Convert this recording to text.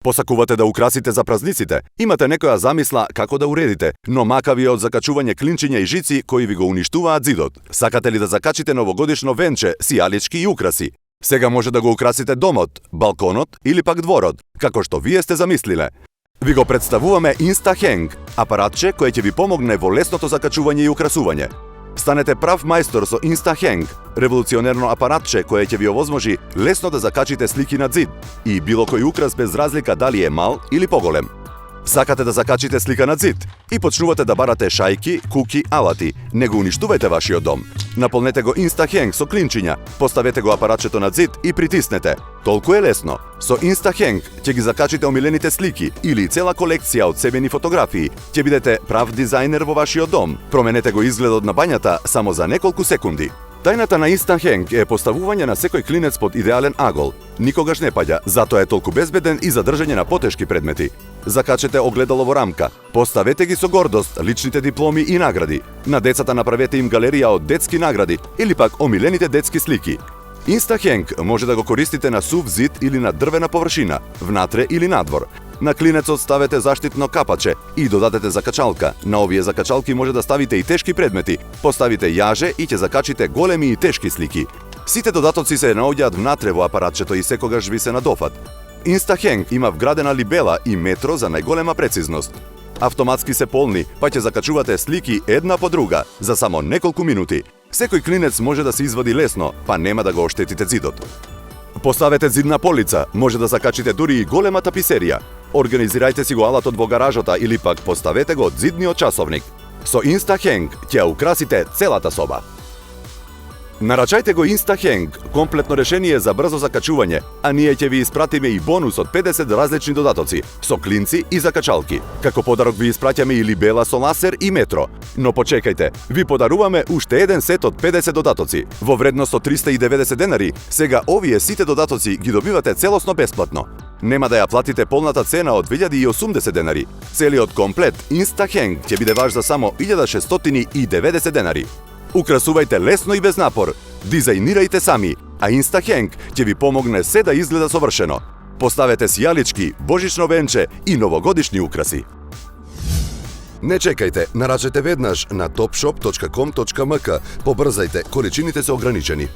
Посакувате да украсите за празниците, имате некоја замисла како да уредите, но мака ви е од закачување клинчиња и жици кои ви го уништуваат зидот. Сакате ли да закачите новогодишно венче, сијалички и украси? Сега може да го украсите домот, балконот или пак дворот, како што вие сте замислиле. Ви го представуваме InstaHang, апаратче кој ќе ви помогне во лесното закачување и украсување. Станете прав мајстор со InstaHang, револуционерно апаратче кое ќе ви овозможи лесно да закачите слики на зид и било кој украс без разлика дали е мал или поголем. Сакате да закачите слика на зид и почнувате да барате шајки, куки, алати. Не го уништувајте вашиот дом. Наполнете го InstaHang со клинчиња, поставете го апаратчето на зид и притиснете. Толку е лесно. Со InstaHang ќе ги закачите омилените слики или цела колекција од себени фотографии. Ќе бидете прав дизајнер во вашиот дом. Променете го изгледот на бањата само за неколку секунди. Тајната на InstaHang е поставување на секој клинец под идеален агол. Никогаш не паѓа, затоа е толку безбеден и за држање на потешки предмети. Закачете огледало во рамка. Поставете ги со гордост личните дипломи и награди. На децата направете им галерија од детски награди или пак омилените детски слики. InstaHang може да го користите на сув зид или на дрвена површина, внатре или надвор. На клинецот ставете заштитно капаче и додадете закачалка. На овие закачалки може да ставите и тешки предмети. Поставите јаже и ќе закачите големи и тешки слики. Сите додатоци се наоѓаат внатре во апаратчето и секогаш ви се надофат. InstaHang има вградена либела и метро за најголема прецизност. Автоматски се полни, па ќе закачувате слики една по друга за само неколку минути. Секој клинец може да се извади лесно, па нема да го оштетите зидот. Поставете зидна полица, може да закачите дури и голема таписерија. Организирајте си го алатот во гаражата или пак поставете го од зидниот часовник. Со InstaHang ќе ја украсите целата соба. Нарачајте го InstaHang, комплетно решение за брзо закачување, а ние ќе ви испратиме и бонус од 50 различни додатоци, со клинци и закачалки. Како подарок ви испраќаме и либела со ласер и метро. Но почекајте, ви подаруваме уште еден сет од 50 додатоци. Во вредност од 390 денари, сега овие сите додатоци ги добивате целосно бесплатно. Нема да ја платите полната цена од 1080 денари. Целиот комплет InstaHang ќе биде ваш за само 1690 денари. Украсувајте лесно и без напор. Дизајнирајте сами, а InstaHang ќе ви помогне се да изгледа совршено. Поставете сијалички, божично венче и новогодишни украси. Не чекајте, нарачете веднаш на topshop.com.mk. Побрзајте, количините се ограничени.